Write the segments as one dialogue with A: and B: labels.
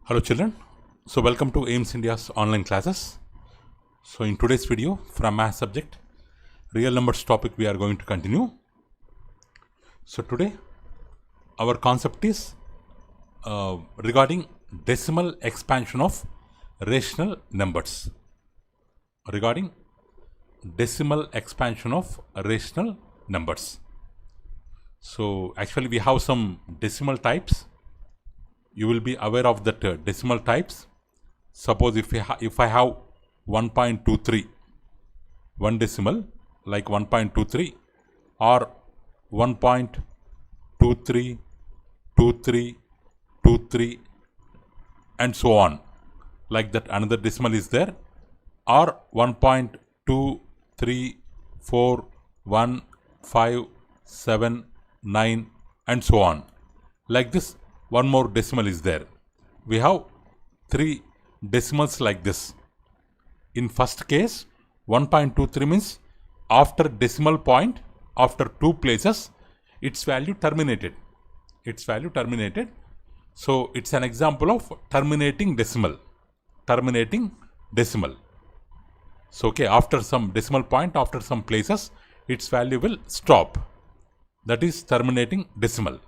A: Hello children, so welcome to AIMS India's online classes. So in today's video from math subject, real numbers topic we are going to continue. So today our concept is regarding decimal expansion of rational numbers. Regarding decimal expansion of rational numbers. So actually we have some decimal types. You will be aware of that decimal types. Suppose if I have 1.23, one decimal like 1.23 or 1.232323 and so on, like that another decimal is there, or 1.2341579 and so on, like this. One more decimal is there. We have three decimals like this. In first case, 1.23 means after decimal point, after two places, its value terminated. So it's an example of terminating decimal. So okay, after some decimal point, after some places, its value will stop. That is terminating decimal.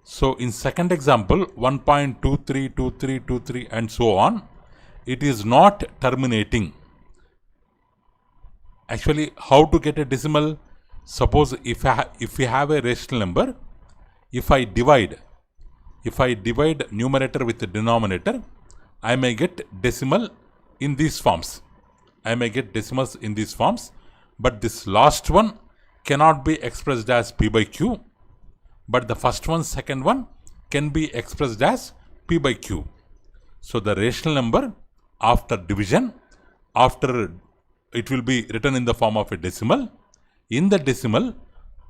A: So in second example, 1.232323 and so on, it is not terminating. Actually, how to get a decimal? Suppose if we have a rational number, if I divide numerator with the denominator, I may get decimal in these forms. But this last one cannot be expressed as P by Q. But the first one, second one can be expressed as P by Q. So the rational number after division, it will be written in the form of a decimal. In the decimal,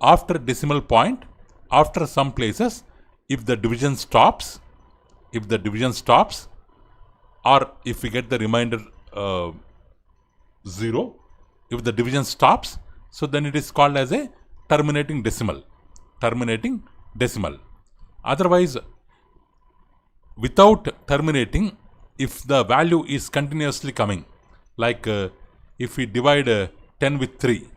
A: after decimal point, after some places, if the division stops, or if we get the remainder 0, if the division stops, so then it is called as a terminating decimal. Otherwise, without terminating, if the value is continuously coming, like if we divide 10 with 3,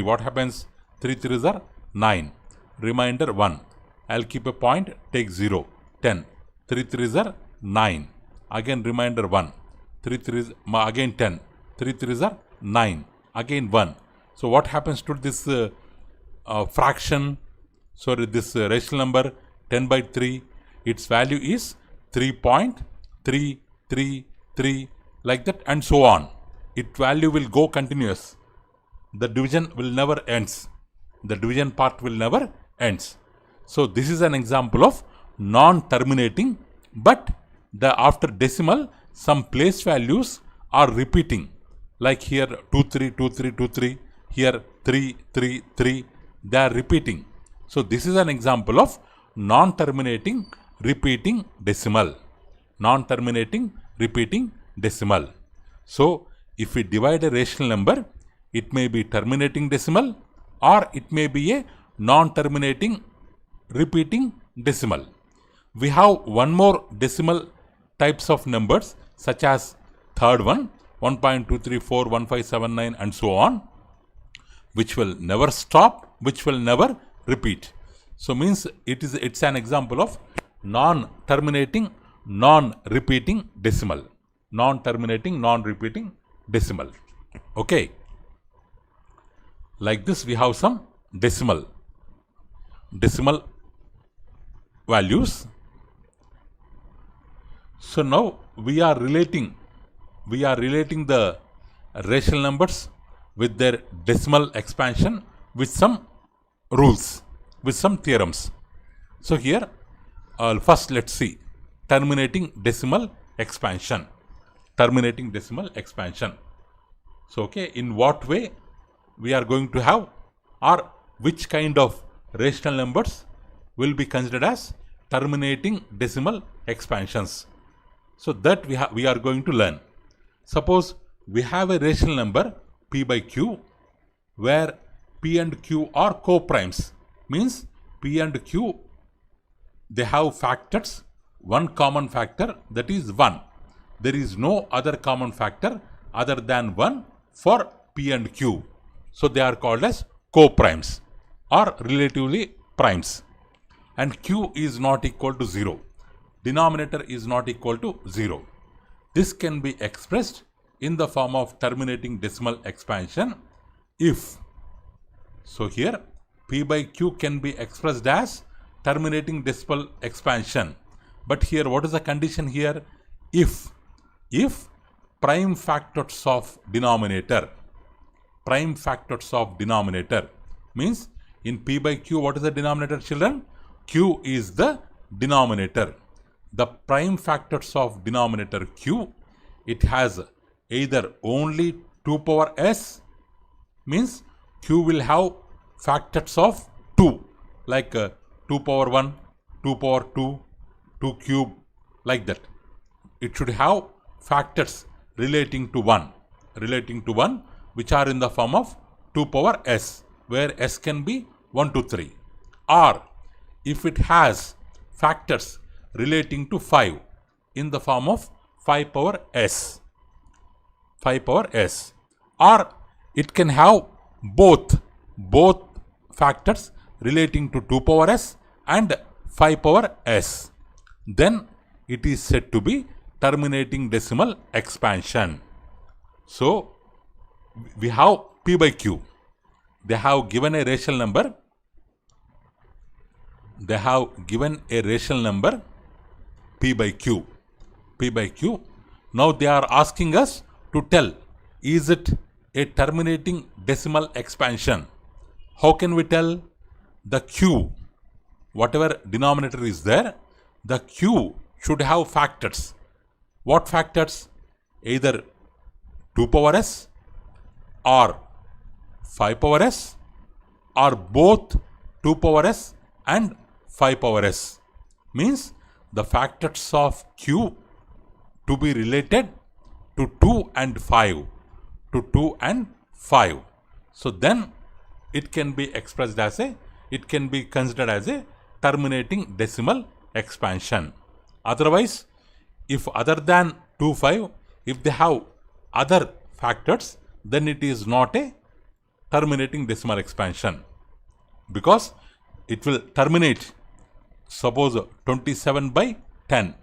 A: what happens? 3 3s are 9, remainder 1. I'll keep a point, take 0, 10. 3 3s are 9, again remainder 1. 3 3s again 10. 3 3s are 9, again 1. So what happens to this this rational number 10 by 3, its value is 3.333, like that and so on. Its value will go continuous. The division will never ends. The division part will never ends. So this is an example of non-terminating, but after decimal some place values are repeating. Like here 232323, here 333. They are repeating. So this is an example of non-terminating repeating decimal. So if we divide a rational number, it may be terminating decimal or it may be a non-terminating repeating decimal. We have one more decimal types of numbers, such as third one, 1.2341579 and so on, which will never stop, which will never repeat. So means it's an example of non-terminating, non-repeating decimal. Okay. Like this we have some decimal values. So now we are relating the rational numbers with their decimal expansion with some rules, with some theorems. So here first let's see terminating decimal expansion. So okay, in what way we are going to have, or which kind of rational numbers will be considered as terminating decimal expansions. So that we are going to learn. Suppose we have a rational number P by Q, where P and Q are co-primes. Means P and Q, they have factors one common factor, that is 1. There is no other common factor other than 1 for P and Q. So they are called as co-primes or relatively primes. And Q is not equal to 0. Denominator is not equal to 0. This can be expressed in the form of terminating decimal expansion if. So here P by Q can be expressed as terminating decimal expansion. But here what is the condition here? If prime factors of denominator means in P by Q, what is the denominator, children? Q is the denominator. The prime factors of denominator Q, it has either only 2 power s, means Q will have factors of 2, like 2 power 1, 2 power 2, 2 cube, like that. It should have factors relating to 1, which are in the form of 2 power s, where s can be 1, 2, 3. Or if it has factors relating to 5 in the form of 5 power s. Or it can have both factors relating to 2 power s and 5 power s. Then it is said to be terminating decimal expansion. So we have P by Q. They have given a rational number. P by Q. Now they are asking us to tell, is it a terminating decimal expansion? How can we tell? The Q, whatever denominator is there, the Q should have factors. What factors? Either 2 power s or 5 power s, or both 2 power s and 5 power s. Means the factors of Q to be related to 2 and 5. So then it can be expressed as it can be considered as a terminating decimal expansion. Otherwise, if other than 2, 5, if they have other factors, then it is not a terminating decimal expansion, because it will terminate. Suppose 27 by 10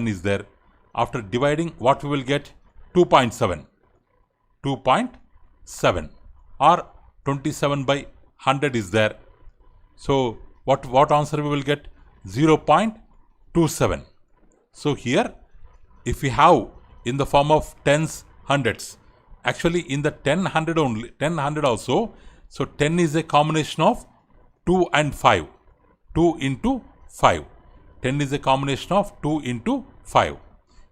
A: is there. After dividing, what we will get? 2.7, or 27 by 100 is there. So what answer we will get? 0.27. So here, if we have in the form of tens, hundreds, actually in the 10 also, so 10 is a combination of 2 and 5, 2 into 5. 10 is a combination of 2 into 5.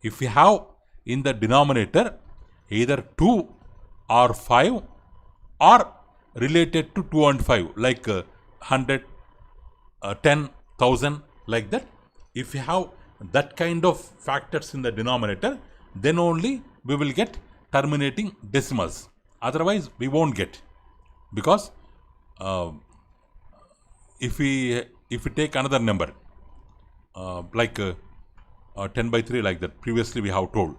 A: If we have in the denominator either 2 or 5 or related to 2 and 5, like 100, 10,000, like that. If we have that kind of factors in the denominator, then only we will get terminating decimals. Otherwise, we won't get, because if we take another number like 10 by 3, like that, previously we have told.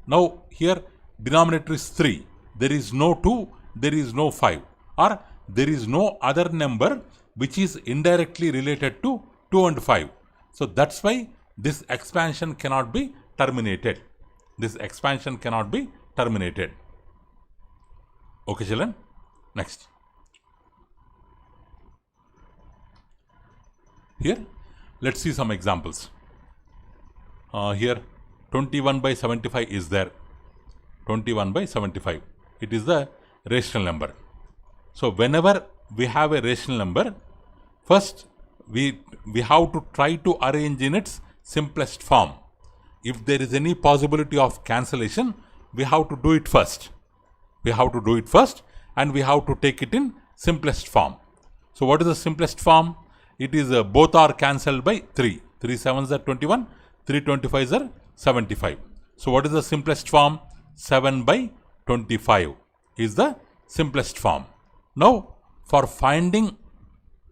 A: Now here denominator is 3. There is no 2, there is no 5, or there is no other number which is indirectly related to 2 and 5. So that's why this expansion cannot be terminated. Okay, children. Next. Here, let's see some examples. Here, 21 by 75 is there. 21 by 75. It is the rational number. So whenever we have a rational number, first we have to try to arrange in its simplest form. If there is any possibility of cancellation, we have to do it first. And we have to take it in simplest form. So what is the simplest form? It is both are cancelled by 3. 3 7s are 21, 3 25s are 75. So what is the simplest form? 7 by 25 is the simplest form. Now for finding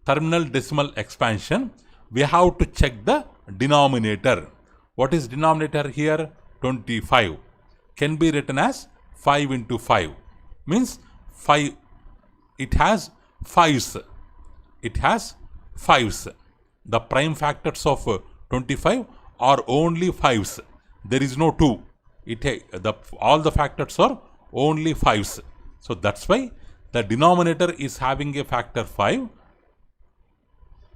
A: terminal decimal expansion, we have to check the denominator. What is denominator here? 25. Can be written as 5 into 5. Means 5, it has 5s. It has 5s. The prime factors of 25 are only 5s. There is no 2. All the factors are only 5s. So that's why the denominator is having a factor 5.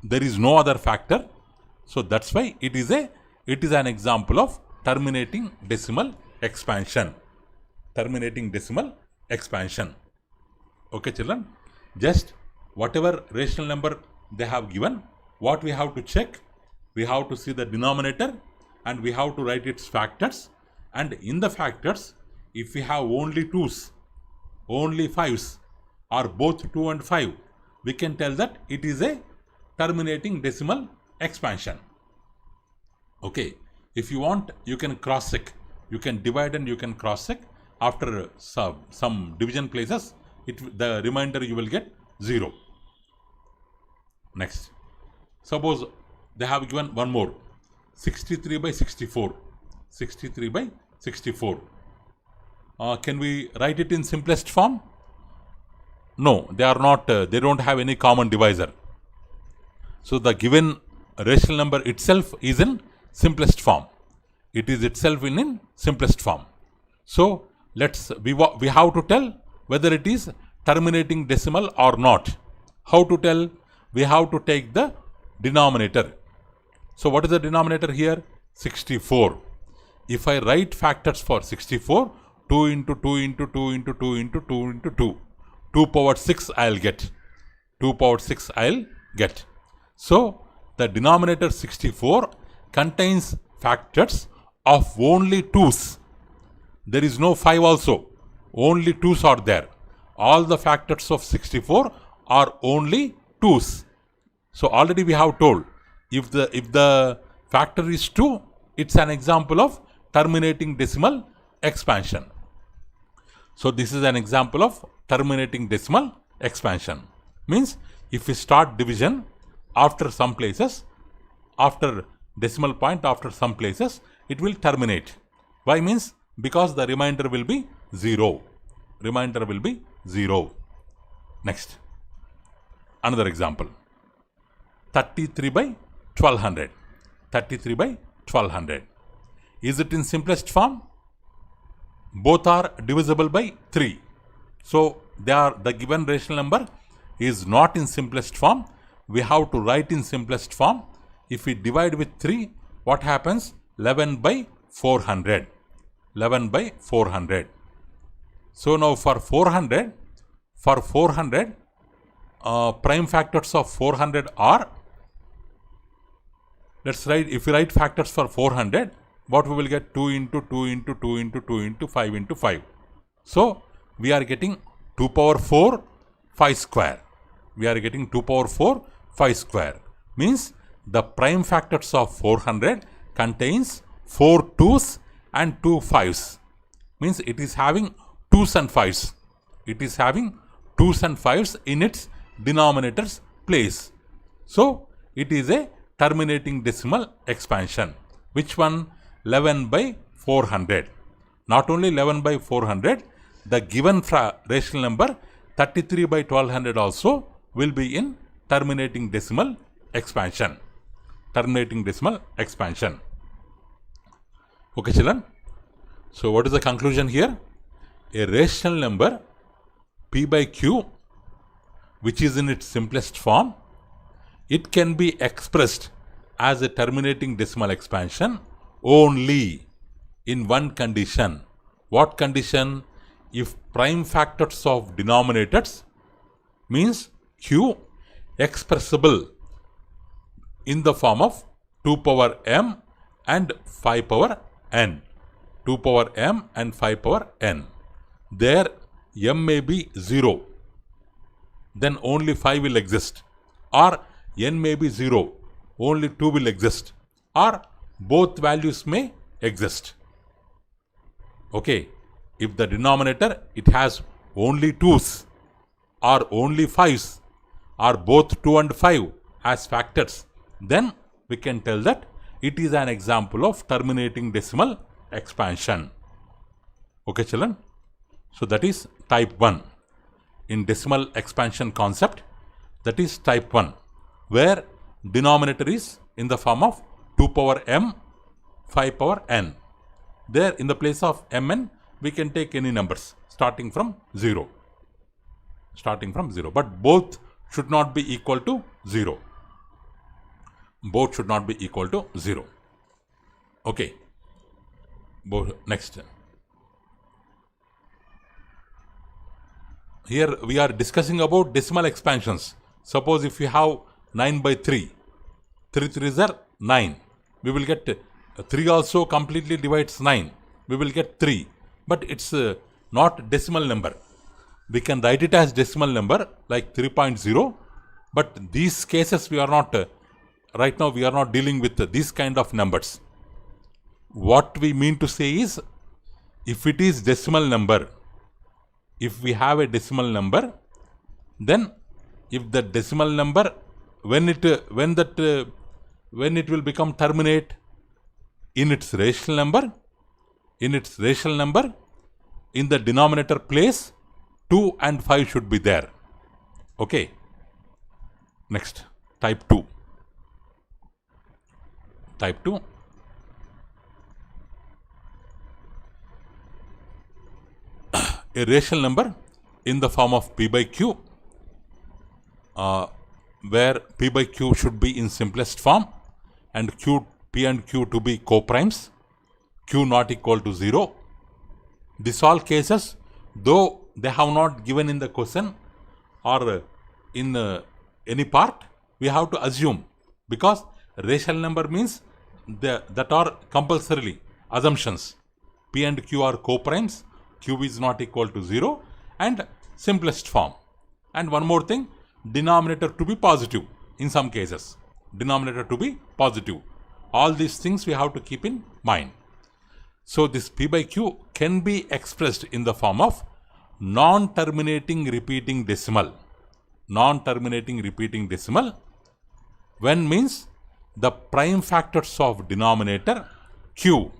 A: There is no other factor. So that's why it is an example of terminating decimal expansion. Terminating decimal expansion. Okay, children? Just whatever rational number they have given, what we have to check? We have to see the denominator and we have to write its factors. And in the factors, if we have only 2's, only 5's, or both 2 and 5, we can tell that it is a terminating decimal expansion. Okay, if you want, you can cross check. You can divide and you can cross check. After some division places, the remainder you will get 0. Next, suppose they have given one more, 63 by 64. 63 by 64. Can we write it in simplest form? No, they are not. They don't have any common divisor. So the given rational number itself is in simplest form. It is itself in simplest form. So we have to tell whether it is terminating decimal or not. How to tell? We have to take the denominator. So what is the denominator here? 64. If I write factors for 64, 2 into 2 into 2 into 2 into 2 into 2, 2 power 6 I'll get. 2 power 6 I'll get. So the denominator 64 contains factors of only 2's. There is no 5 also. Only 2's are there. All the factors of 64 are only 2's. So already we have told, if the factor is 2, it's an example of terminating decimal expansion. So this is an example of terminating decimal expansion. Means if we start division after some places, after decimal point, after some places, it will terminate. Why? Means because the remainder will be 0. Remainder will be 0. Next, another example. 33 by 1200. 33 by 1200. Is it in simplest form? Both are divisible by 3. So the given rational number is not in simplest form. We have to write in simplest form. If we divide with 3, what happens? 11 by 400. 11 by 400. So now for 400, prime factors of 400 are, let's write, if we write factors for 400, what we will get? 2 into 2 into 2 into 2 into 5 into 5. So we are getting 2 power 4 5 square. We are getting 2 power 4 5 square. Means the prime factors of 400 contains 4 2's and 2 5's. Means it is having 2's and 5's. It is having 2's and 5's in its denominator's place. So it is a terminating decimal expansion. Which one? 11 by 400. Not only 11 by 400, the given rational number 33 by 1200 also will be in terminating decimal expansion. Terminating decimal expansion. Okay, children. So what is the conclusion here? A rational number p by q, which is in its simplest form, it can be expressed as a terminating decimal expansion only in one condition. What condition? If prime factors of denominators means q expressible in the form of 2 power m and 5 power n. 2 power m and 5 power n. There m may be 0. Then only 5 will exist. Or n may be 0. Only 2 will exist. Or both values may exist. Okay. If the denominator, it has only 2's or only 5's or both 2 and 5 as factors, then we can tell that it is an example of terminating decimal expansion. Okay, children? So that is type 1. In decimal expansion concept, that is type 1, where denominator is in the form of 2 power m, 5 power n. There, in the place of mn, we can take any numbers starting from 0. But both should not be equal to 0. Both should not be equal to 0. Okay. Next. Here we are discussing about decimal expansions. Suppose if you have 9 by 3, 3 3s are 9. We will get 3 also completely divides 9. We will get 3. But it's not decimal number. We can write it as decimal number like 3.0. But these cases we are not, right now we are not dealing with these kind of numbers. What we mean to say is, if it is decimal number, if we have a decimal number, then if the decimal number, when it will become terminate in its rational number, in the denominator place, 2 and 5 should be there. Okay. Next, type 2. Type 2. A rational number in the form of p by q, where p by q should be in simplest form and p and q to be co-primes, q not equal to 0. This all cases, though they have not given in the question or in any part, we have to assume, because rational number means that are compulsorily assumptions. P and q are co-primes, q is not equal to 0, and simplest form. And one more thing, denominator to be positive in some cases. Denominator to be positive. All these things we have to keep in mind. So this p by q can be expressed in the form of non-terminating repeating decimal. Non-terminating repeating decimal, when means the prime factors of denominator q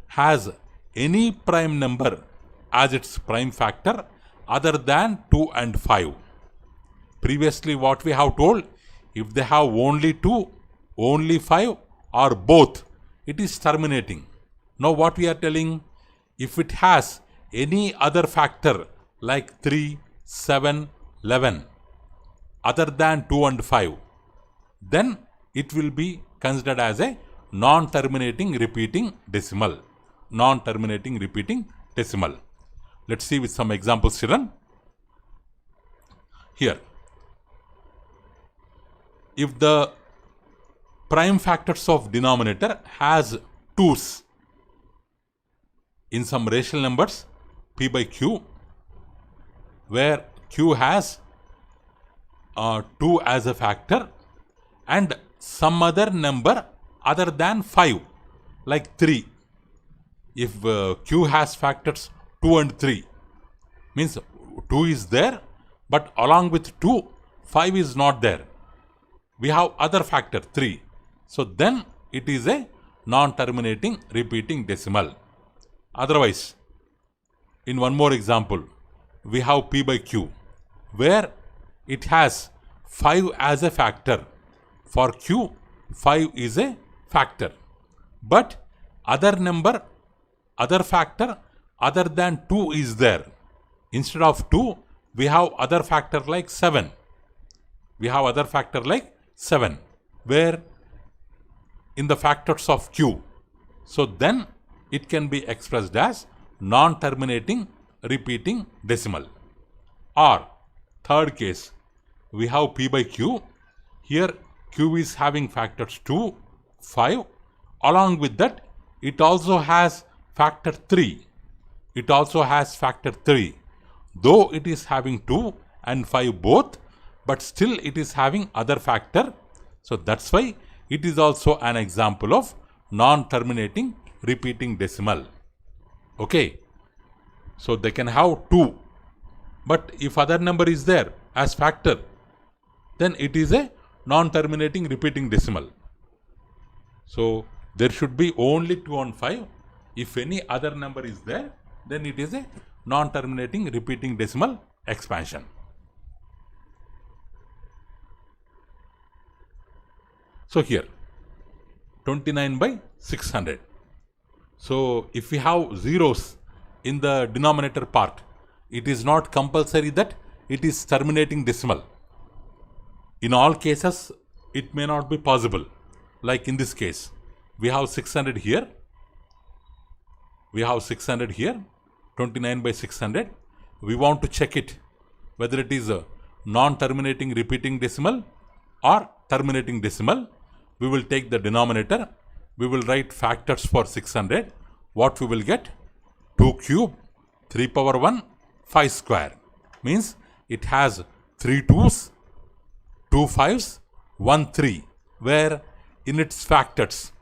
A: has any prime number as its prime factor other than 2 and 5. Previously what we have told, if they have only 2, only 5 or both, it is terminating. Now what we are telling, if it has any other factor like 3, 7, 11 other than 2 and 5, then it will be considered as a non-terminating repeating decimal. Non-terminating repeating decimal. Let's see with some examples, children. Here, if the prime factors of denominator has 2's in some rational numbers p by q, where q has 2 as a factor and some other number other than 5 like 3. If q has factors 2 and 3, means 2 is there, but along with 2, 5 is not there. We have other factor 3. So then it is a non-terminating repeating decimal. Otherwise, in one more example, we have p by q, where it has 5 as a factor. For q, 5 is a factor, but other factor other than 2 is there. Instead of 2, we have other factor like 7. We have other factor like 7, where in the factors of q. So then it can be expressed as non-terminating repeating decimal. Or third case, we have p by q. Here q is having factors 2, 5. Along with that, it also has factor 3. It also has factor 3. Though it is having 2 and 5 both, but still it is having other factor. So that's why it is also an example of non-terminating repeating decimal. Okay. So they can have 2. But if other number is there as factor, then it is a non-terminating repeating decimal. So there should be only 2 and 5. If any other number is there, then it is a non-terminating repeating decimal expansion. So here 29 by 600. So if we have zeros in the denominator part, it is not compulsory that it is terminating decimal. In all cases, it may not be possible. Like in this case, we have 600 here. We have 600 here, 29 by 600. We want to check it whether it is a non-terminating repeating decimal or terminating decimal. We will take the denominator. We will write factors for 600. What we will get? 2 cube, 3 power 1, 5 square. Means it has 3 2's, 2 5's, 1 3. Where in its factors,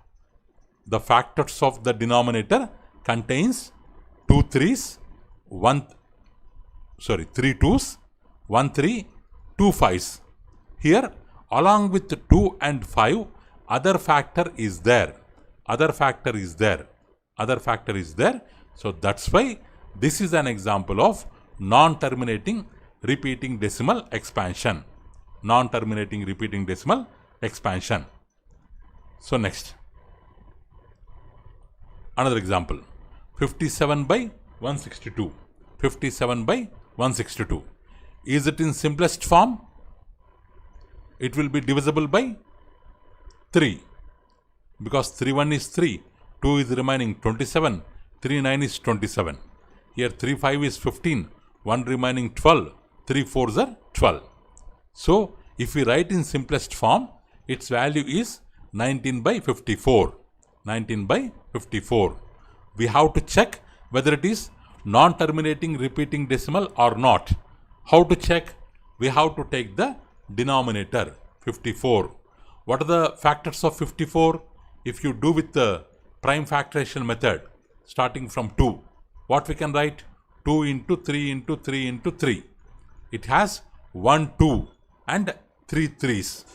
A: the factors of the denominator contains 2 3's, 3 2's, 1 3, 2 5's. Here, along with 2 and 5, other factor is there. Other factor is there. Other factor is there. So that's why this is an example of non-terminating repeating decimal expansion. Non-terminating repeating decimal expansion. So next, another example, 57 by 162. 57 by 162. Is it in simplest form? It will be divisible by 3. Because 3 1 is 3, 2 is remaining 27, 3 9 is 27. Here 3 5 is 15, 1 remaining 12, 3 4s are 12. So if we write in simplest form, its value is 19 by 54. 19 by 54. We have to check whether it is non-terminating repeating decimal or not. How to check? We have to take the denominator 54. What are the factors of 54? If you do with the prime factorization method, starting from 2, what we can write? 2 into 3 into 3 into 3. It has 1 2 and 3 3's.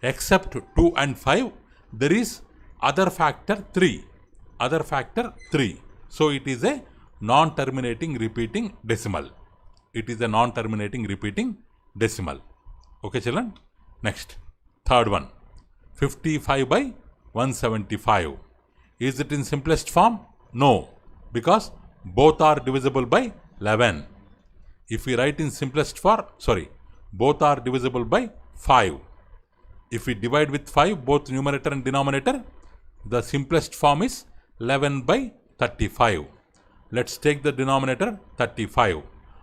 A: Except 2 and 5, there is other factor 3. Other factor 3. So it is a non-terminating repeating decimal. It is a non-terminating repeating decimal. Okay, children? Next, third one, 55 by 175. Is it in simplest form? No, because both are divisible by 11. If we write in simplest form, both are divisible by 5. If we divide with 5, both numerator and denominator, the simplest form is 11 by 35. Let's take the denominator 35.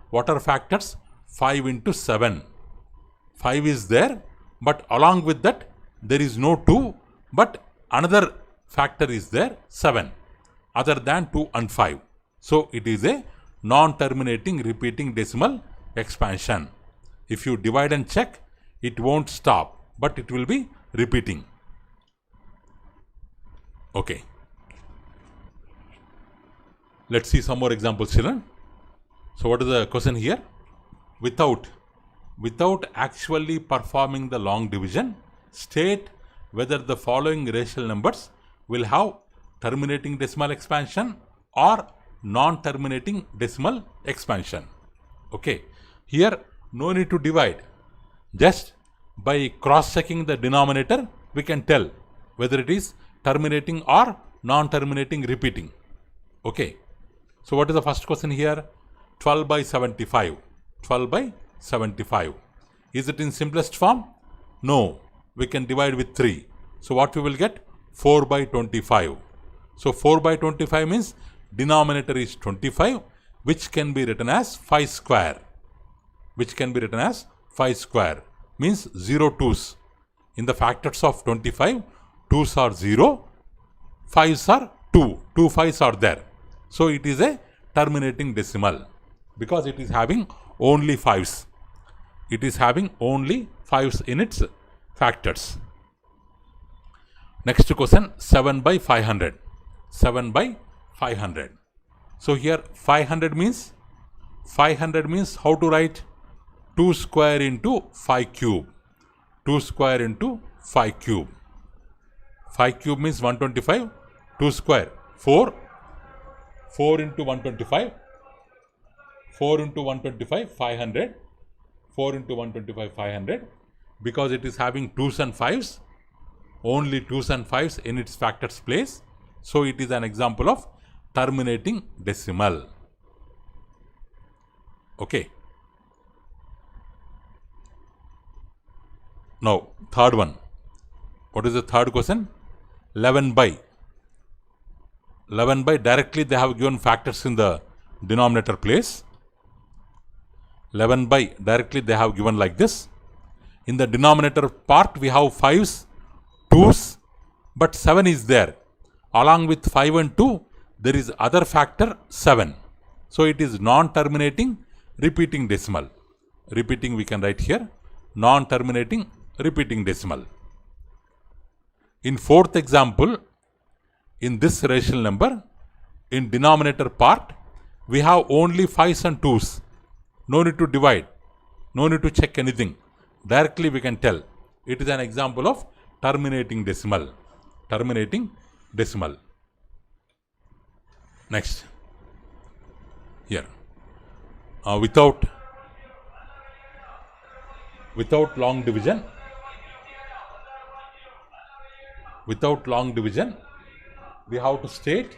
A: What are factors? 5 into 7. 5 is there, but along with that, there is no 2, but another factor is there, 7, other than 2 and 5. So it is a non-terminating repeating decimal expansion. If you divide and check, it won't stop, but it will be repeating. Okay. Let's see some more examples, children. So what is the question here? Without actually performing the long division, state whether the following rational numbers will have terminating decimal expansion or non-terminating decimal expansion. Okay. Here, no need to divide. Just by cross-checking the denominator, we can tell whether it is terminating or non-terminating repeating. Okay. So what is the first question here? 12 by 75. 12 by 75. Is it in simplest form? No. We can divide with 3. So what we will get? 4 by 25. So 4 by 25 means denominator is 25, which can be written as 5 square. Which can be written as 5 square. Means 0 2's. In the factors of 25, 2's are 0, 5's are 2. 2 5's are there. So it is a terminating decimal because it is having only 5's. It is having only 5's in its factors. Next question, 7 by 500. 7 by 500. So here 500 means how to write? 2 square into 5 cube. 2 square into 5 cube. 5 cube means 125. 2 square 4. 4 into 125. 4 into 125 500. 4 into 125 500. Because it is having 2's and 5's, only 2's and 5's in its factors place. So it is an example of terminating decimal. Okay. Now, third one. What is the third question? 11 by. 11 by, directly they have given factors in the denominator place. 11 by, directly they have given like this. In the denominator part, we have 5's, 2's, but 7 is there. Along with 5 and 2, there is other factor 7. So it is non-terminating repeating decimal. Repeating we can write here, non-terminating repeating decimal. In fourth example, in this rational number, in denominator part, we have only 5's and 2's. No need to divide, no need to check anything. Directly we can tell. It is an example of terminating decimal. Terminating decimal. Next. Here. Without long division. Without long division, we have to state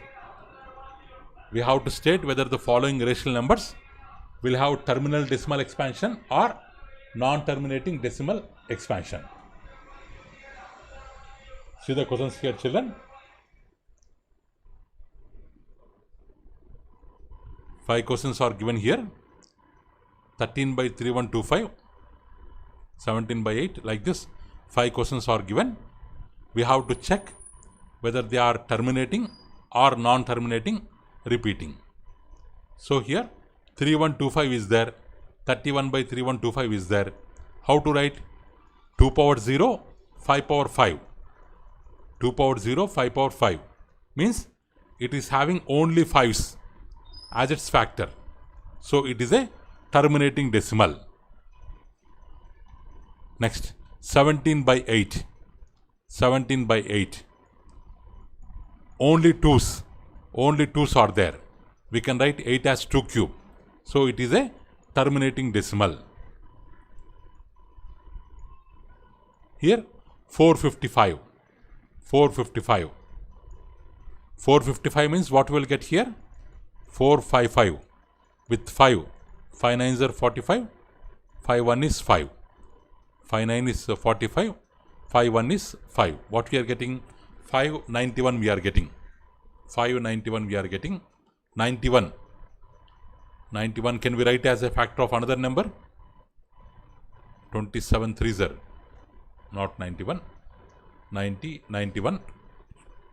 A: whether the following rational numbers will have terminal decimal expansion or non-terminating decimal expansion. See the questions here, children. 5 questions are given here. 13 by 3125, 17 by 8, like this. 5 questions are given. We have to check whether they are terminating or non-terminating repeating. So here 3125 is there, 31 by 3125 is there. How to write? 2 power 0, 5 power 5. 2 power 0, 5 power 5 means it is having only 5's as its factor. So it is a terminating decimal. Next, 17 by 8. 17 by 8. Only 2's are there. We can write 8 as 2 cube. So it is a terminating decimal. Here 455. 455. 455 means what we will get here? 455 with 5. 5 9s are 45. 5 1 is 5. 5 9 is 45. 5 1 is 5. What we are getting? 591 we are getting. 591 we are getting. 91. 91 can we write as a factor of another number? 27 3s are not 91. 90, 91.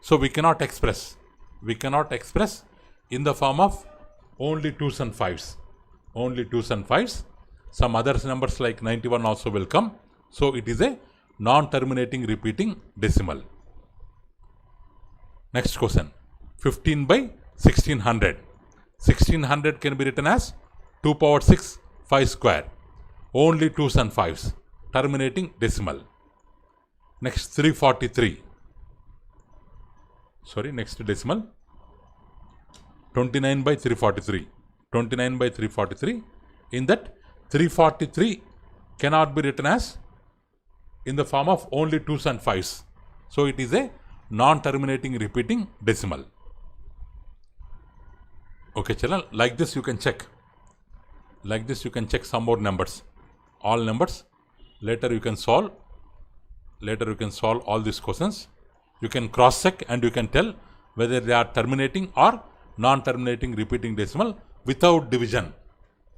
A: So we cannot express. We cannot express in the form of only 2's and 5's. Only 2's and 5's. Some other numbers like 91 also will come. So it is a non-terminating repeating decimal. Next question. 15 by 1600. 1600 can be written as 2 power 6 5 square. Only 2's and 5's. Terminating decimal. Next 343. Sorry, next decimal. 29 by 343. 29 by 343. In that 343 cannot be written as in the form of only 2's and 5's. So it is a non-terminating repeating decimal. Okay, children, like this you can check. Like this you can check some more numbers. All numbers. Later you can solve. Later you can solve all these questions. You can cross check and you can tell whether they are terminating or non-terminating repeating decimal without division.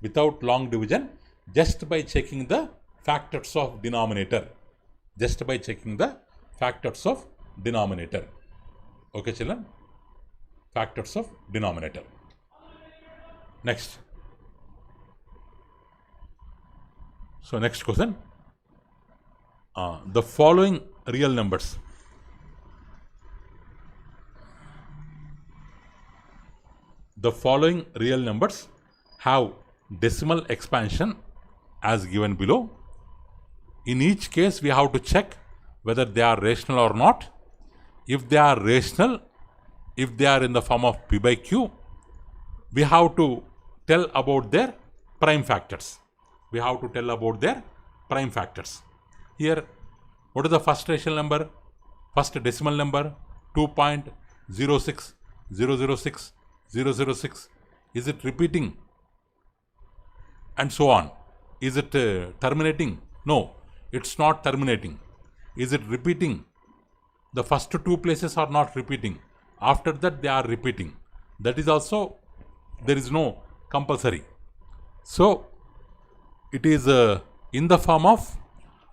A: Without long division, just by checking the factors of denominator. Just by checking the factors of denominator. Okay, children? Factors of denominator. Next. So, next question. The following real numbers. The following real numbers have decimal expansion as given below. In each case, we have to check whether they are rational or not. if they are rational, if they are in the form of P by Q, we have to tell about their prime factors. We have to tell about their prime factors. Here, what is the first rational number? First decimal number, 2.06006,006. Is it repeating? And so on. Is it terminating? No, it's not terminating. Is it repeating? The first two places are not repeating. After that, they are repeating. That is also, there is no compulsory. So, it is in the form of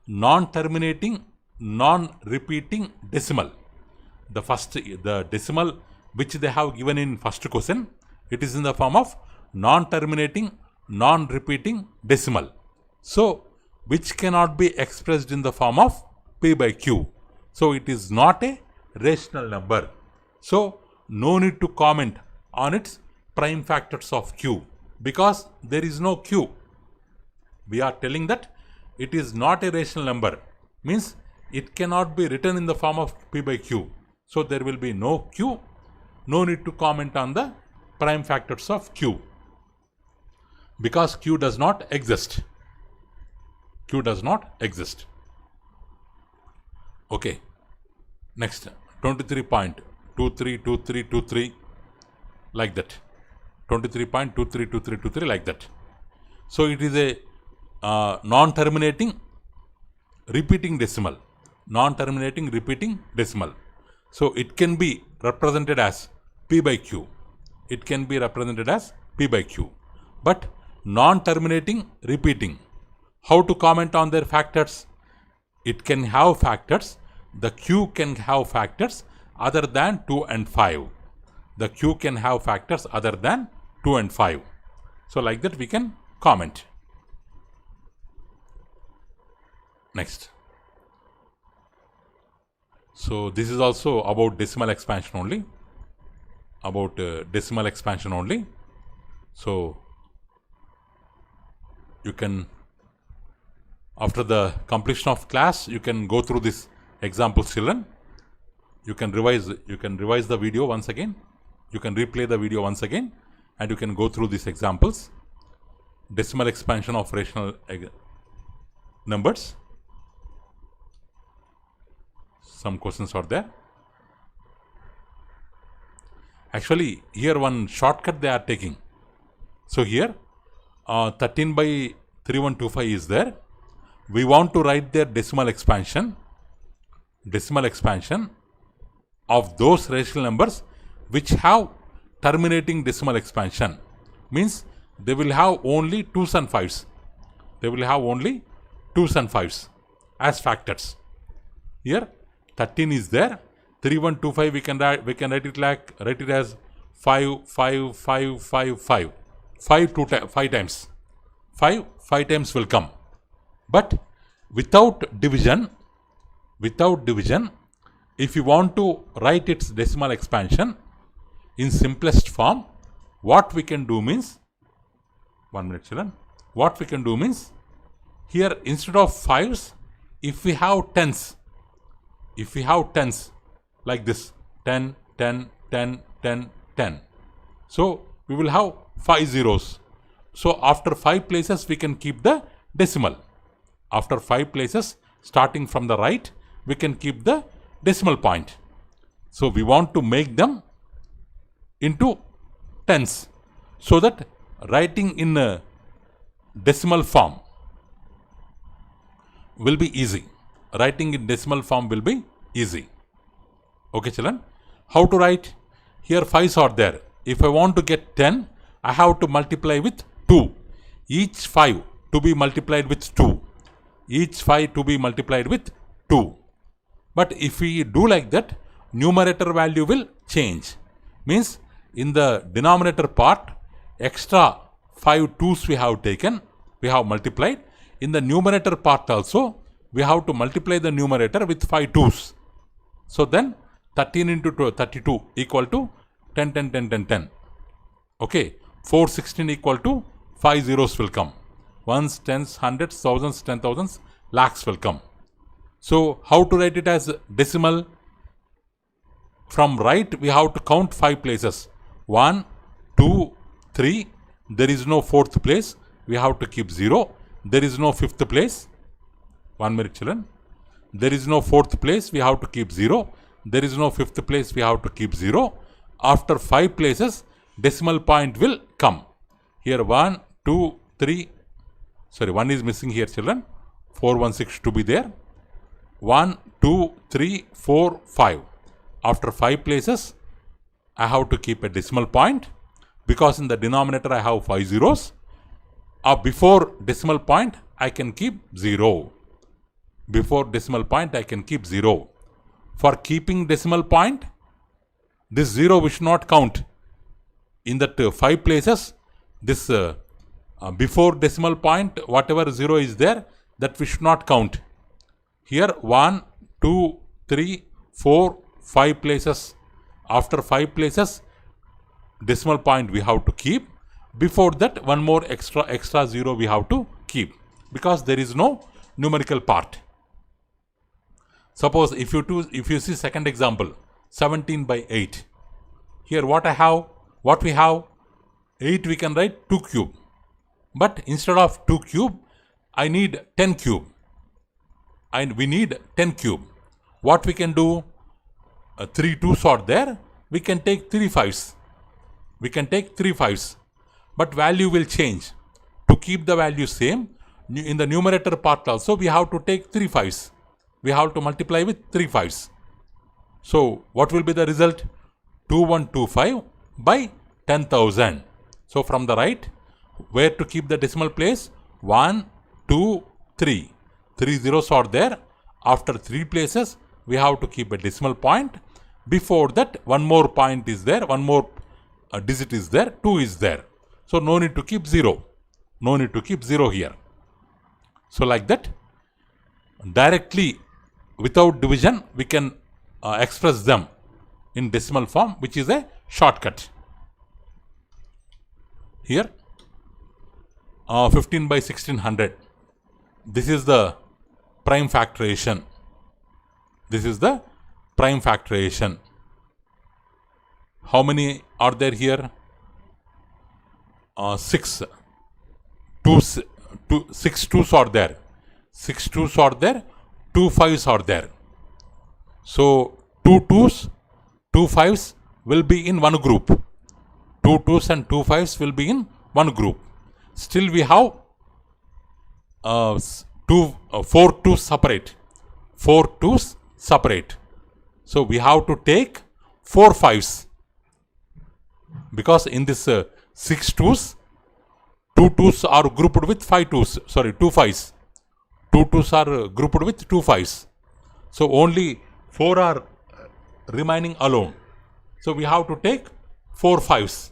A: non-terminating, non-repeating decimal. The decimal which they have given in first question, it is in the form of non-terminating, non-repeating decimal. So, which cannot be expressed in the form of P by Q. So, it is not a rational number. So, no need to comment on its prime factors of Q because there is no Q. We are telling that it is not a rational number, means it cannot be written in the form of P by Q. So, there will be no Q, no need to comment on the prime factors of Q because Q does not exist. Q does not exist. Okay. Next, 23.232323 like that. 23.232323 like that. So, it is a non-terminating repeating decimal. Non-terminating repeating decimal. So, it can be represented as P by Q. It can be represented as P by Q. But non-terminating repeating. How to comment on their factors? It can have factors. The Q can have factors other than 2 and 5. The Q can have factors other than 2 and 5. So, like that we can comment. Next. So, this is also about decimal expansion only. About decimal expansion only. So, you can, after the completion of class, you can go through this example children. You can revise the video once again. You can replay the video once again and you can go through these examples. Decimal expansion of rational numbers. Some questions are there. Actually, here one shortcut they are taking. So here 13 by 3125 is there. We want to write their decimal expansion of those rational numbers which have terminating decimal expansion. Means they will have only 2's and 5's. They will have only 2's and 5's as factors. Here 13 is there. 3125 we can write it as 5 5 5 5 5. 5 times. 5 times will come. But without division, if you want to write its decimal expansion in simplest form, what we can do means, 1 minute children, what we can do means, here instead of 5's, if we have 10's, like this, 10, 10, 10, 10, 10. So, we will have 5 zeros. So, after 5 places, we can keep the decimal. After 5 places, starting from the right, we can keep the decimal point. So, we want to make them into tens, so that writing in a decimal form will be easy. Writing in decimal form will be easy. Okay, children. How to write? Here 5's are there. If I want to get 10, I have to multiply with 2. Each 5 to be multiplied with 2. Each 5 to be multiplied with 2. But if we do like that, numerator value will change. Means in the denominator part, extra 5 2's we have taken, we have multiplied. In the numerator part also, we have to multiply the numerator with 5 2's. So then 13 into 32 equal to 10, 10, 10, 10, 10. Okay. 416 equal to 5 zeros will come. Ones, tens, hundreds, thousands, 10,000s, lakhs will come. So how to write it as decimal? from right we have to count 5 places. 1, 2, 3. There is no fourth place. We have to keep 0. There is no fifth place. 1 minute, children. There is no fourth place. We have to keep 0. There is no fifth place. We have to keep 0. After 5 places, decimal point will come. Here 1, 2, 3. Sorry, 1 is missing here, children. 416 to be there. 1, 2, 3, 4, 5. After 5 places, I have to keep a decimal point because in the denominator I have 5 zeros. Before decimal point, I can keep 0. Before decimal point, I can keep 0. For keeping decimal point, this 0 we should not count. In that 5 places, this before decimal point, whatever 0 is there, that we should not count. Here 1, 2, 3, 4, 5 places. After 5 places, decimal point we have to keep. Before that, one more extra 0 we have to keep because there is no numerical part. Suppose if you see second example, 17 by 8. Here what we have, 8 we can write 2 cube. But instead of 2 cube, I need 10 cube. And we need 10 cube. What we can do? 3 2s are there. We can take 3 5s. We can take 3 5s. But value will change. To keep the value same, in the numerator part also, we have to take 3 5s. We have to multiply with 3 5s. So, what will be the result? 2125 by 10,000. So, from the right, where to keep the decimal place? 1, 2, 3. 3 zeros are there. After 3 places, we have to keep a decimal point. Before that, one more point is there. One more digit is there. 2 is there. So, no need to keep 0. No need to keep 0 here. So, like that, directly without division, we can express them in decimal form, which is a shortcut. Here, 15 by 1600. This is the prime factorization. This is the prime factorization. How many are there here? 6. 6 2s are there. 6 2s are there. 2 5s are there. So 2 2s, 2 5s will be in one group. 2 2s and 2 5s will be in one group. Still we have 4 2s separate. 4 2s separate. So we have to take 4 5s. Because in this 6 2s, 2 2s are grouped with 5 2s. Sorry, 2 5s. 2 2s are grouped with 2 5s. So only 4 are remaining alone. So we have to take 4 5s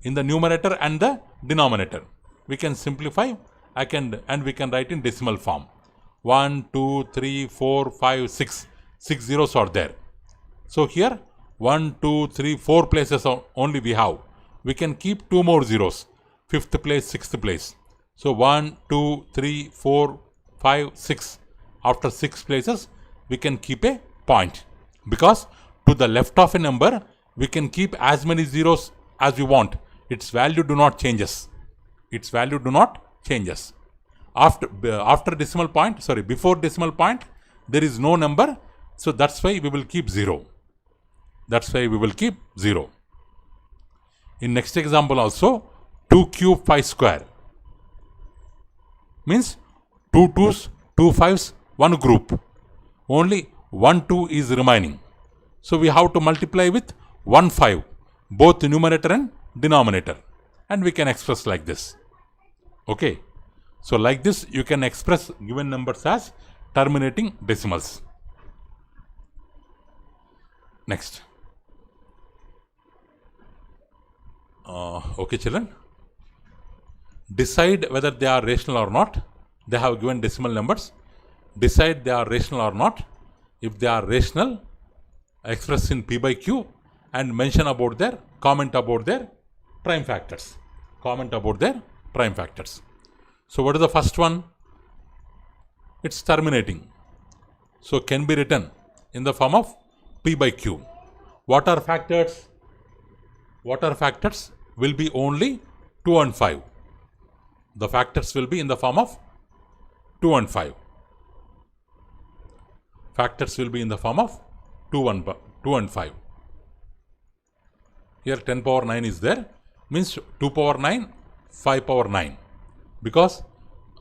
A: in the numerator and the denominator. We can simplify and we can write in decimal form. 1, 2, 3, 4, 5, 6. 6 zeros are there. So here 1, 2, 3, 4 places only we have. We can keep 2 more zeros. 5th place, 6th place. So 1, 2, 3, 4, 5, 6. After 6 places, we can keep a point. Because to the left of a number, we can keep as many zeros as we want. Its value do not changes. Its value do not changes. After decimal point, sorry, before decimal point, there is no number. So that's why we will keep 0. That's why we will keep 0. In next example also, 2 cube 5 square. Means 2 2s, 2 5s, one group. Only 1 2 is remaining. So we have to multiply with 1 5, both numerator and denominator. And we can express like this. Okay. So like this, you can express given numbers as terminating decimals. Next. Okay, children. Decide whether they are rational or not. They have given decimal numbers. Decide they are rational or not. If they are rational, express in P by Q and mention about their, comment about their prime factors. Comment about their prime factors. So what is the first one? It's terminating. So can be written in the form of P by Q. What are factors? What are factors? Will be only 2 and 5. The factors will be in the form of 2 and 5. Factors will be in the form of 2 and 5. Here 10 power 9 is there, means 2 power 9, 5 power 9. Because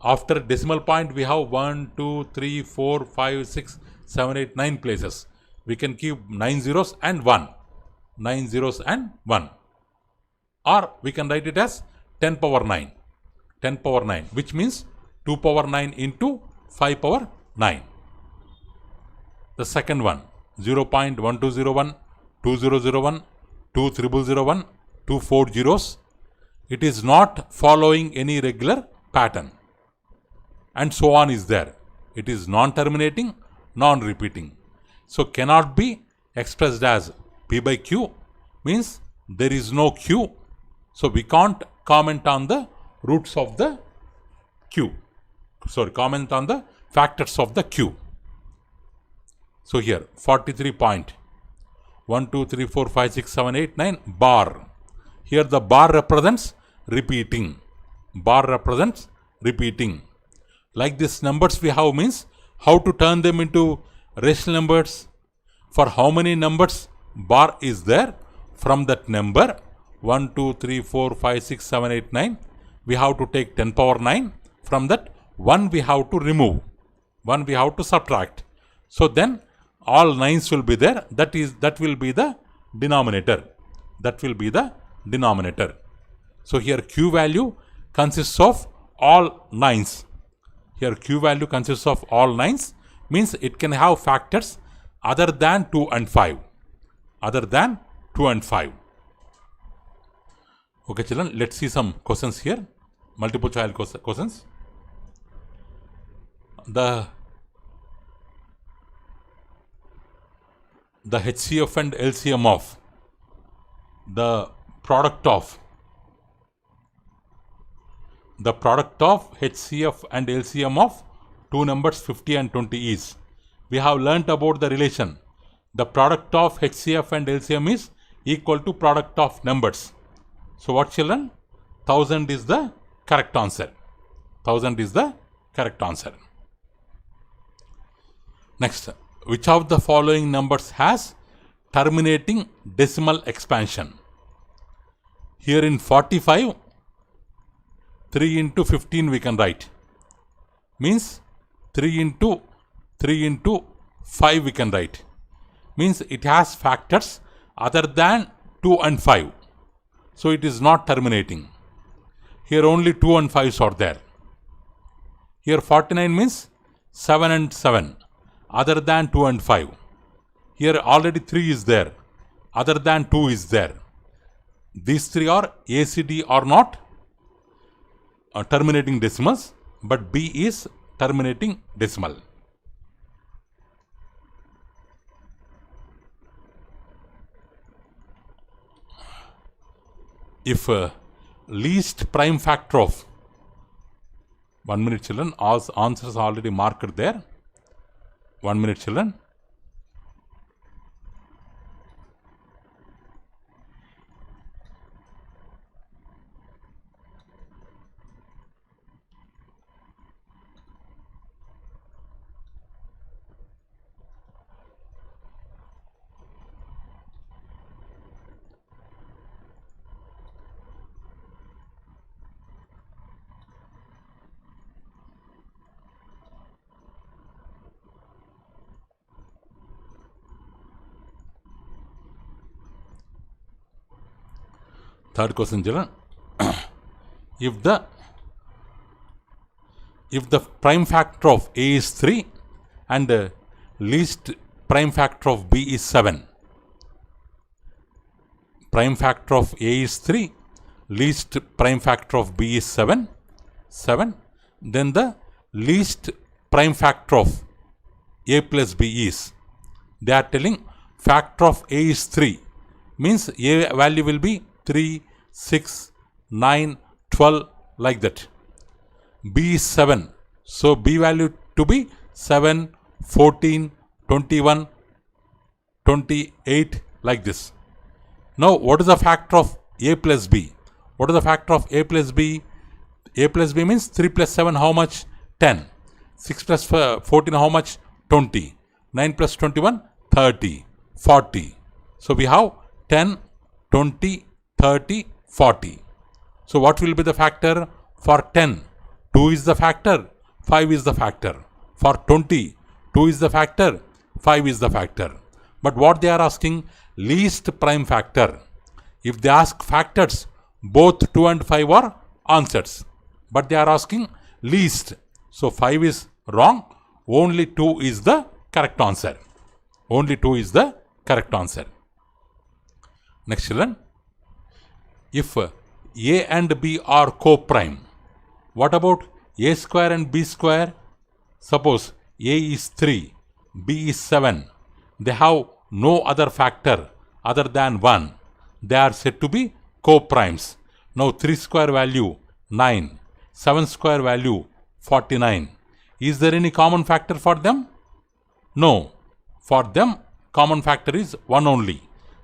A: after decimal point we have 1, 2, 3, 4, 5, 6, 7, 8, 9 places. We can keep 9 zeros and 1. 9 zeros and 1. Or we can write it as 10 power 9. 10 power 9, which means 2 power 9 into 5 power 9. The second one, 0.1201, 2001, 2001, 2 4 zeros. It is not following any regular pattern. And so on is there. It is non-terminating, non-repeating. So cannot be expressed as P by Q, means there is no Q. So we can't comment on the roots of the Q. Sorry, comment on the factors of the Q. So here 43 point 1, 2, 3, 4, 5, 6, 7, 8, 9 bar. Here the bar represents repeating. Bar represents repeating. Like this numbers we have means how to turn them into rational numbers. For how many numbers bar is there? From that number 1, 2, 3, 4, 5, 6, 7, 8, 9. We have to take 10 power 9. From that 1 we have to remove. 1 we have to subtract. So then all 9s will be there. That will be the denominator. That will be the denominator. So here Q value consists of all 9s. Here Q value consists of all 9s, means it can have factors other than 2 and 5. Other than 2 and 5. Okay children, let's see some questions here. Multiple choice questions. The HCF and LCM of the product of HCF and LCM of two numbers 50 and 20 is. We have learnt about the relation. The product of HCF and LCM is equal to product of numbers. So what children? 1000 is the correct answer. 1000 is the correct answer. Next, which of the following numbers has terminating decimal expansion? Here in 45, 3 into 15 we can write. Means 3 into 5 we can write. Means it has factors other than 2 and 5. So it is not terminating. Here only 2 and 5s are there. Here 49 means 7 and 7 other than 2 and 5. Here already 3 is there. Other than 2 is there. These three are ACD are not terminating decimals, but B is terminating decimal. If least prime factor of 1 minute children, all answers already marked there. 1 minute children. Third question children. If the prime factor of A is 3 and the least prime factor of B is 7. Prime factor of A is 3, least prime factor of B is 7. Then the least prime factor of A plus B is, they are telling factor of A is 3, means A value will be 3, 6, 9, 12 like that. B is 7. So B value to be 7, 14, 21 28 like this. Now what is the factor of a plus b? What is the factor of a plus b? A plus b means 3 plus 7 how much? 10. 6 plus 14 how much? 20. 9 plus 21 30. 40. So we have 10, 20, 30, 40. So what will be the factor? For 10, 2 is the factor, 5 is the factor. For 20, 2 is the factor, 5 is the factor. But what they are asking? Least prime factor. If they ask factors, both 2 and 5 are answers. But they are asking least. So 5 is wrong. Only 2 is the correct answer. Only 2 is the correct answer. Next children. If A and B are co-prime, what about A square and B square? Suppose A is 3, B is 7. They have no other factor other than 1. They are said to be co-primes. Now 3 square value 9, 7 square value 49. Is there any common factor for them? No. For them common factor is 1 only.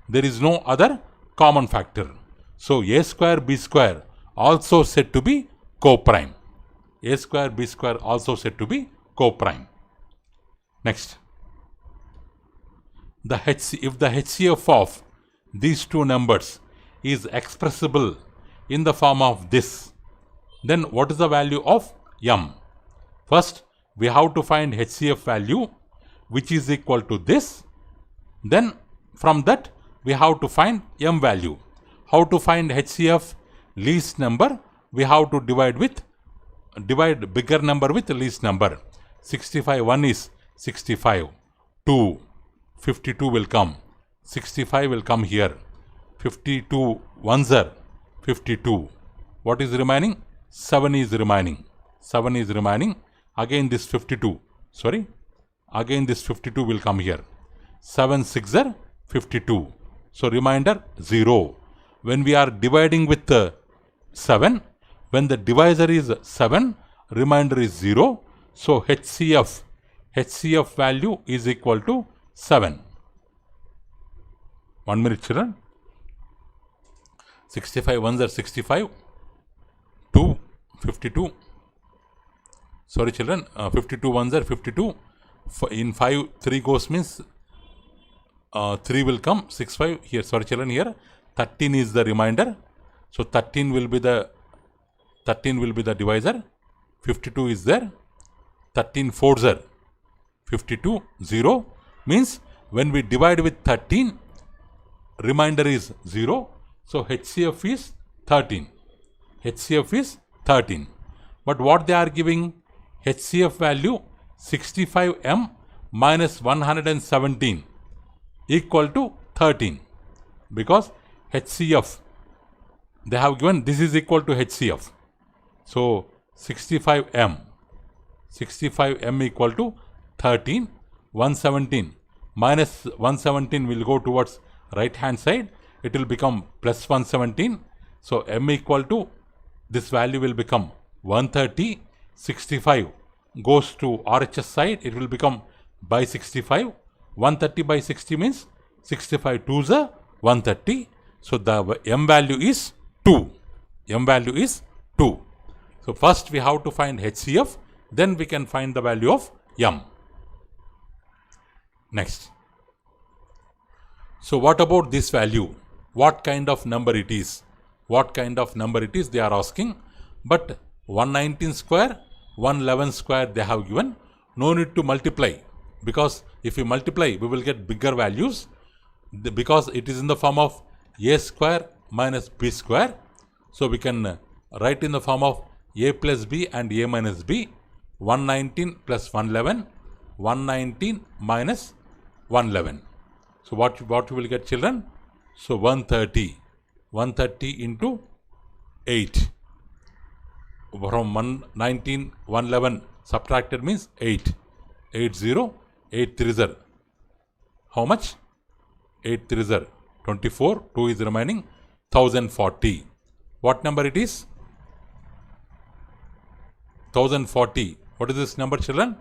A: There is no other common factor. So A square B square also said to be co-prime. A square B square also said to be co-prime. Next. If the HCF of these two numbers is expressible in the form of this, then what is the value of m? First, we have to find HCF value which is equal to this. Then from that we have to find m value. How to find HCF? Least number we have to divide bigger number with least number. 65 1 is 65, 2, 52 will come, 65 will come here, 52 1s are 52. What is remaining? 7 is remaining. 7 is remaining. Again this 52. Sorry. Again this 52 will come here. 7 6 are 52. So remainder 0. When we are dividing with 7, when the divisor is 7, remainder is 0. So HCF value is equal to 7. 1 minute children. 65 1s are 65. 2, 52. Sorry children, 52 1s are 52. In 5, 3 goes means 3 will come, 6, 5 here. Sorry children, here 13 is the remainder. So 13 will be the divisor. 52 is there. 13 4s are 52. 0 means when we divide with 13, remainder is 0. So HCF is 13. HCF is 13. But what they are giving? HCF value 65m minus 117 equal to 13. Because HCF, they have given this is equal to HCF. So 65m equal to 13. 117 minus 117 will go towards right hand side. It will become plus 117. So m equal to, this value will become 130. 65 goes to RHS side. It will become by 65. 130 by 60 means 65 2s are 130. So the m value is 2. M value is 2. So first we have to find HCF, then we can find the value of m. Next. So what about this value? What kind of number it is? What kind of number it is they are asking. But 119 square, 111 square they have given. No need to multiply, because if we multiply we will get bigger values, because it is in the form of a square minus b square. So we can write in the form of a plus b and a minus b. 119 plus 111, 119 minus 111. So what you will get children? So 130 into 8. From 119, 111 subtracted means 8. 80, 8 3s are how much? 8 3s are 24, 2 is remaining, 1040. What number it is? 1040. What is this number children?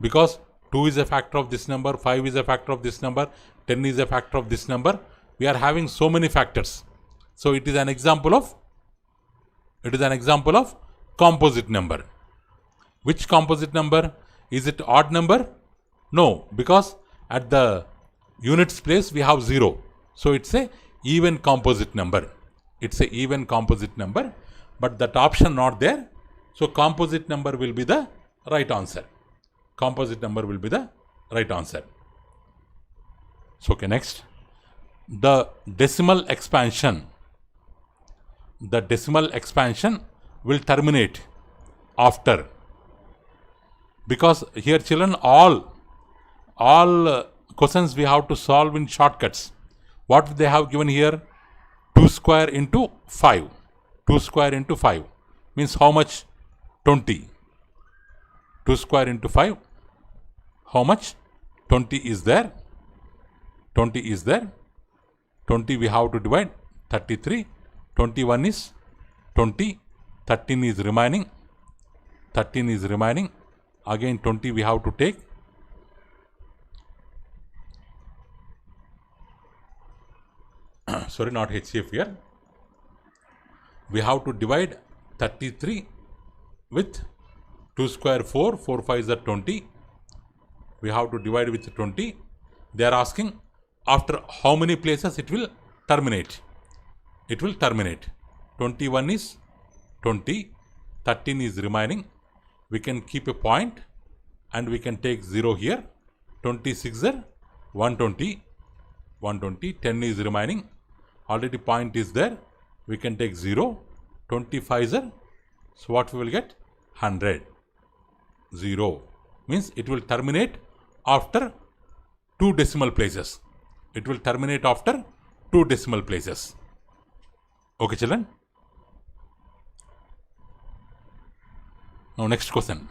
A: Because 2 is a factor of this number, 5 is a factor of this number, 10 is a factor of this number. We are having so many factors. So it is an example of composite number. Which composite number? Is it odd number? No, because at the units place we have 0. So it's a even composite number. It's a even composite number, but that option not there. So composite number will be the right answer. Composite number will be the right answer. So okay, next. The decimal expansion will terminate after, because here children all questions we have to solve in shortcuts. What they have given here? 2 square into 5. 2 square into 5 means how much? 20. 2 square into 5, how much? 20 is there. 20 is there. 20 we have to divide. 33. 21 is 20. 13 is remaining. 13 is remaining. Again 20 we have to take. Sorry, not HCF here. We have to divide 33 with 2 square 4. 4 5 is 20. We have to divide with 20. They are asking after how many places it will terminate. It will terminate. 21 is 20. 13 is remaining. We can keep a point and we can take 0 here. 26 are 120. 120. 10 is remaining. Already point is there. We can take 0. 25 are. So what we will get? 100. 0 means it will terminate after 2 decimal places. It will terminate after 2 decimal places. Okay, children. Now next question.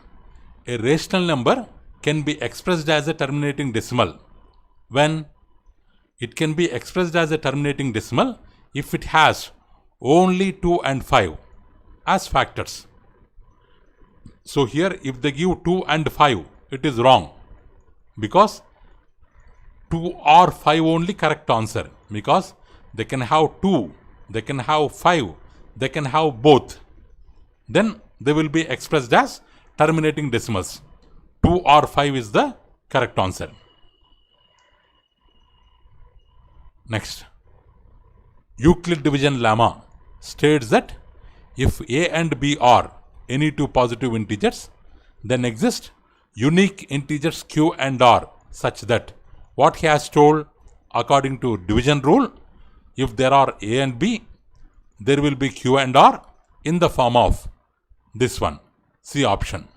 A: A rational number can be expressed as a terminating decimal when it can be expressed as a terminating decimal if it has only 2 and 5 as factors. So here if they give 2 and 5, it is wrong, because 2 or 5 only correct answer, because they can have 2, they can have 5, they can have both. Then they will be expressed as terminating decimals. 2 or 5 is the correct answer. Next. Euclid division lemma states that if a and b are any 2 positive integers, then exist unique integers q and r such that what he has told according to division rule, if there are a and b, there will be q and r in the form of this one. C option.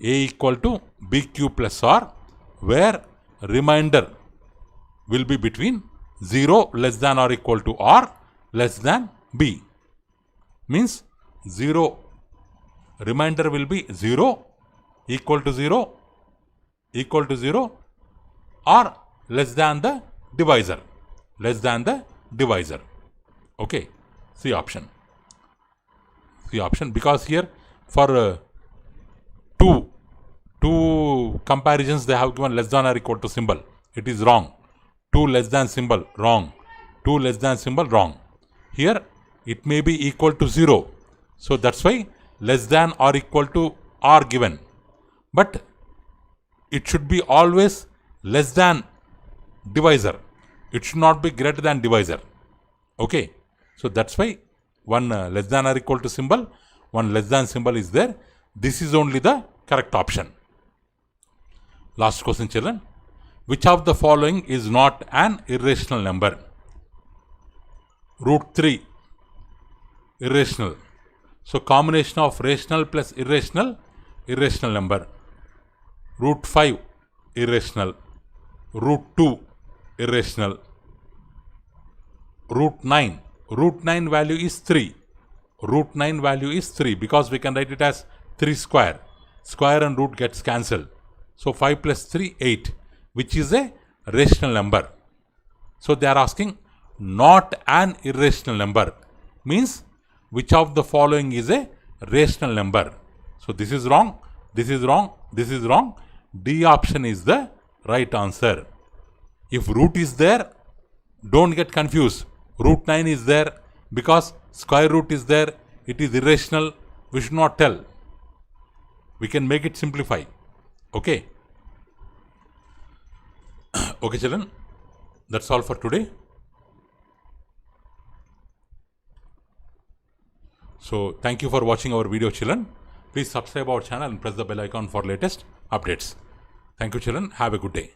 A: A equal to bq plus r, where remainder will be between 0 less than or equal to r less than b. Means 0, remainder will be 0, equal to 0, equal to 0, or less than the divisor. Less than the divisor. Okay. C option. C option, because here for two comparisons they have given less than or equal to symbol. It is wrong. 2 less than symbol, wrong. 2 less than symbol, wrong. Here it may be equal to 0. So that's why less than or equal to are given. But it should be always less than divisor. It should not be greater than divisor. Okay. So that's why one less than or equal to symbol, one less than symbol is there. This is only the correct option. Last question, children. Which of the following is not an irrational number? Root 3, irrational. So combination of rational plus irrational, irrational number. Root 5, irrational. Root 2, irrational. Root 9. Root 9 value is 3. Root 9 value is 3 because we can write it as 3 square. Square and root gets cancelled. So 5 plus 3, 8, which is a rational number. So they are asking not an irrational number. Means which of the following is a rational number. So this is wrong, this is wrong, this is wrong. D option is the right answer. If root is there, don't get confused. Root 9 is there because square root is there. It is irrational. We should not tell. We can make it simplify. Okay. Okay, children. That's all for today. So thank you for watching our video, children. Please subscribe our channel and press the bell icon for latest updates. Thank you, children. Have a good day.